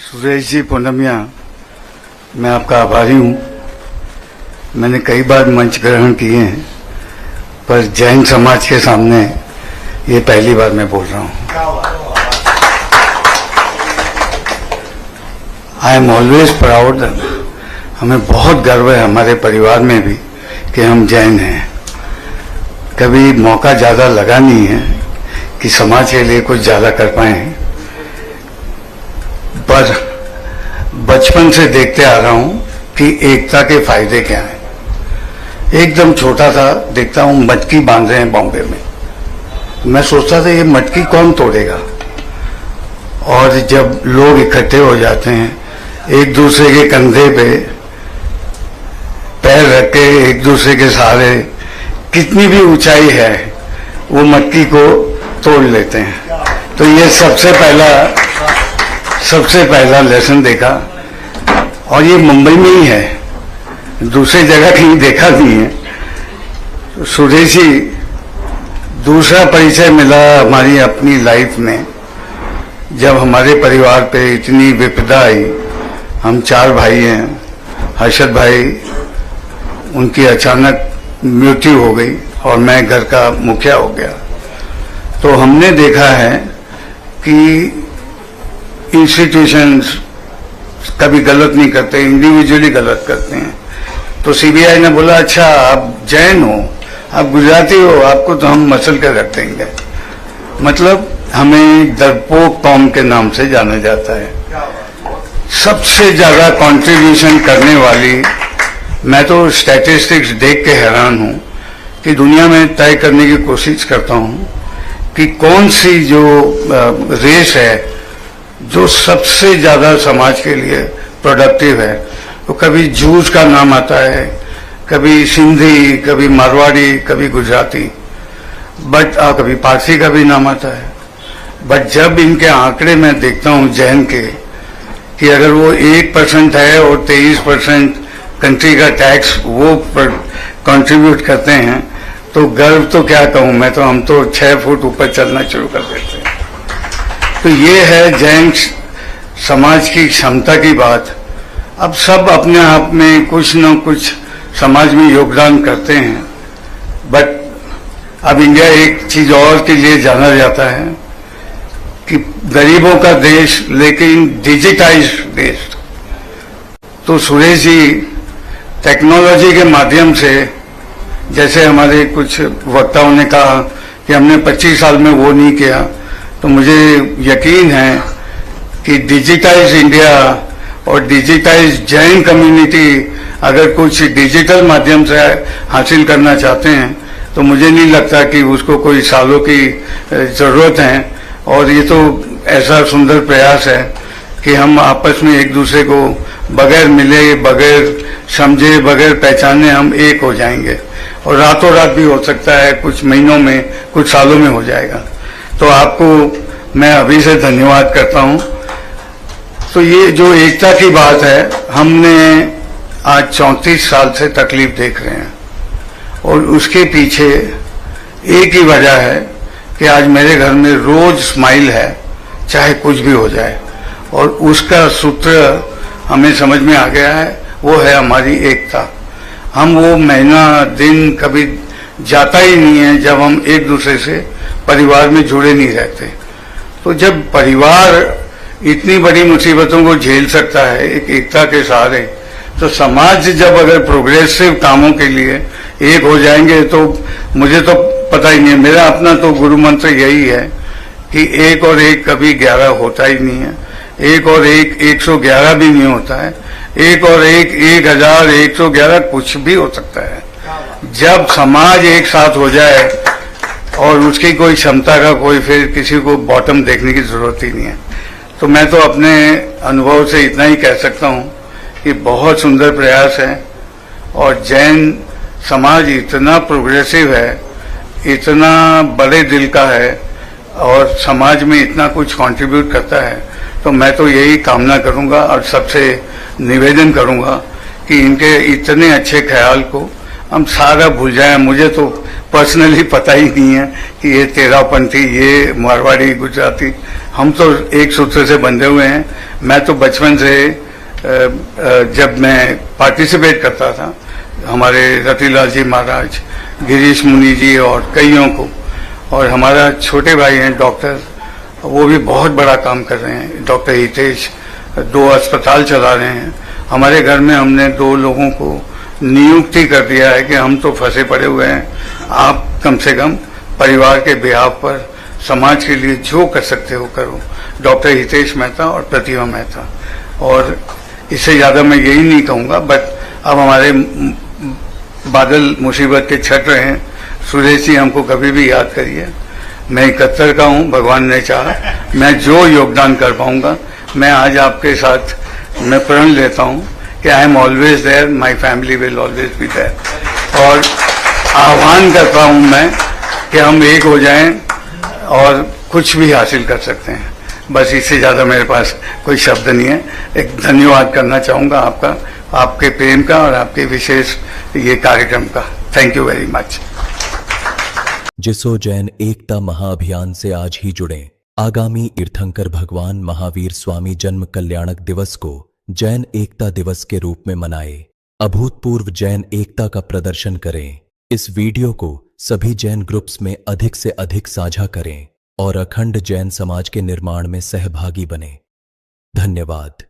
सुरेश जी पूनमिया, मैं आपका आभारी हूँ। मैंने कई बार मंच ग्रहण किए हैं, पर जैन समाज के सामने ये पहली बार मैं बोल रहा हूँ। आई एम ऑलवेज प्राउड। हमें बहुत गर्व है हमारे परिवार में भी कि हम जैन हैं। कभी मौका ज़्यादा लगा नहीं है कि समाज के लिए कुछ ज़्यादा कर पाए, पर बचपन से देखते आ रहा हूँ कि एकता के फायदे क्या हैं। एकदम छोटा था, देखता हूँ मटकी बांध रहे हैं बॉम्बे में। मैं सोचता था ये मटकी कौन तोड़ेगा, और जब लोग इकट्ठे हो जाते हैं, एक दूसरे के कंधे पे पैर रख के एक दूसरे के सहारे, कितनी भी ऊंचाई है, वो मटकी को तोड़ लेते हैं। तो ये सबसे पहला लेसन देखा, और ये मुंबई में ही है, दूसरी जगह कहीं देखा नहीं है। तो सुरेश जी, दूसरा परिचय मिला हमारी अपनी लाइफ में, जब हमारे परिवार पे इतनी विपदा आई। हम 4 भाई हैं। हर्षद भाई, उनकी अचानक मृत्यु हो गई और मैं घर का मुखिया हो गया। तो हमने देखा है कि इंस्टीट्यूशंस कभी गलत नहीं करते, इंडिविजुअली गलत करते हैं। तो सीबीआई ने बोला, अच्छा आप जैन हो, आप गुजराती हो, आपको तो हम मसल कर रख देंगे। मतलब हमें डरपोक कौम के नाम से जाना जाता है। सबसे ज्यादा कंट्रीब्यूशन करने वाली, मैं तो स्टैटिस्टिक्स देख के हैरान हूं कि दुनिया में तय करने की कोशिश करता हूं कि कौन सी जो रेस है जो सबसे ज्यादा समाज के लिए प्रोडक्टिव है। तो कभी जूस का नाम आता है, कभी सिंधी, कभी मारवाड़ी, कभी गुजराती, बट कभी पारसी का भी नाम आता है। बट जब इनके आंकड़े में देखता हूं जैन के, कि अगर वो 1% है और 23% कंट्री का टैक्स वो कंट्रीब्यूट करते हैं, तो गर्व तो क्या कहूं मैं, तो हम तो 6 फुट ऊपर चलना शुरू कर देते हैं। तो ये है जैन समाज की क्षमता की बात। अब सब अपने आप में कुछ न कुछ समाज में योगदान करते हैं, बट अब इंडिया एक चीज और के लिए जाना जाता है कि गरीबों का देश, लेकिन डिजिटाइज्ड देश। तो सुरेश जी, टेक्नोलॉजी के माध्यम से, जैसे हमारे कुछ वक्ताओं ने कहा कि हमने 25 साल में वो नहीं किया, तो मुझे यकीन है कि डिजिटाइज इंडिया और डिजिटाइज जैन कम्युनिटी अगर कुछ डिजिटल माध्यम से हासिल करना चाहते हैं, तो मुझे नहीं लगता कि उसको कोई सालों की जरूरत है। और ये तो ऐसा सुंदर प्रयास है कि हम आपस में एक दूसरे को बगैर मिले, बगैर समझे, बगैर पहचाने हम एक हो जाएंगे, और रातों रात भी हो सकता है, कुछ महीनों में, कुछ सालों में हो जाएगा। तो आपको मैं अभी से धन्यवाद करता हूं। तो ये जो एकता की बात है, हमने आज 34 साल से तकलीफ देख रहे हैं, और उसके पीछे एक ही वजह है कि आज मेरे घर में रोज स्माइल है, चाहे कुछ भी हो जाए। और उसका सूत्र हमें समझ में आ गया है, वो है हमारी एकता। हम वो महीना दिन कभी जाता ही नहीं है जब हम एक दूसरे से परिवार में जुड़े नहीं रहते। तो जब परिवार इतनी बड़ी मुसीबतों को झेल सकता है एक एकता के सहारे, तो समाज जब अगर प्रोग्रेसिव कामों के लिए एक हो जाएंगे, तो मुझे तो पता ही नहीं है, मेरा अपना तो गुरु मंत्र यही है कि 1 और 1 कभी 11 होता ही नहीं है। 1 और 1 111 भी नहीं होता है। 1 और 1 1111 कुछ भी हो सकता है। जब समाज एक साथ हो जाए, और उसकी कोई क्षमता का कोई फिर किसी को बॉटम देखने की जरूरत ही नहीं है। तो मैं तो अपने अनुभव से इतना ही कह सकता हूँ कि बहुत सुंदर प्रयास है, और जैन समाज इतना प्रोग्रेसिव है, इतना बड़े दिल का है, और समाज में इतना कुछ कंट्रीब्यूट करता है। तो मैं तो यही कामना करूंगा और सबसे निवेदन करूंगा कि इनके इतने अच्छे ख्याल को हम सारा भूल जाएं। मुझे तो पर्सनली पता ही नहीं है कि ये तेरहपंथी, ये मारवाड़ी, गुजराती, हम तो एक सूत्र से बंधे हुए हैं। मैं तो बचपन से जब मैं पार्टिसिपेट करता था, हमारे रतिलाल जी महाराज, गिरीश मुनि जी और कईयों को, और हमारा छोटे भाई हैं डॉक्टर, वो भी बहुत बड़ा काम कर रहे हैं, डॉक्टर हितेश 2 अस्पताल चला रहे हैं। हमारे घर में हमने 2 लोगों को नियुक्ति कर दिया है कि हम तो फंसे पड़े हुए हैं, आप कम से कम परिवार के बिहाफ पर समाज के लिए जो कर सकते हो करो। डॉक्टर हितेश मेहता और प्रतिभा मेहता, और इससे ज्यादा मैं यही नहीं कहूंगा। बट अब हमारे बादल मुसीबत के छट रहे हैं। सुरेश जी, हमको कभी भी याद करिए। मैं 71 का हूं, भगवान ने चाहा मैं जो योगदान कर पाऊंगा, मैं आज आपके साथ मैं प्रण लेता हूं कि I am always there, my family will always be there. और आह्वान करता हूं मैं कि हम एक हो जाएं और कुछ भी हासिल कर सकते हैं। बस इससे ज्यादा मेरे पास कोई शब्द नहीं है। एक धन्यवाद करना चाहूंगा आपका, आपके प्रेम का और आपके विशेष ये कार्यक्रम का। Thank you very much. जिसो जैन एकता महाअभियान से आज ही जुड़ें। आगामी तीर्थंकर भगवान महावीर स्वामी जन्म कल्याणक दिवस को जैन एकता दिवस के रूप में मनाएं। अभूतपूर्व जैन एकता का प्रदर्शन करें। इस वीडियो को सभी जैन ग्रुप्स में अधिक से अधिक साझा करें और अखंड जैन समाज के निर्माण में सहभागी बने। धन्यवाद।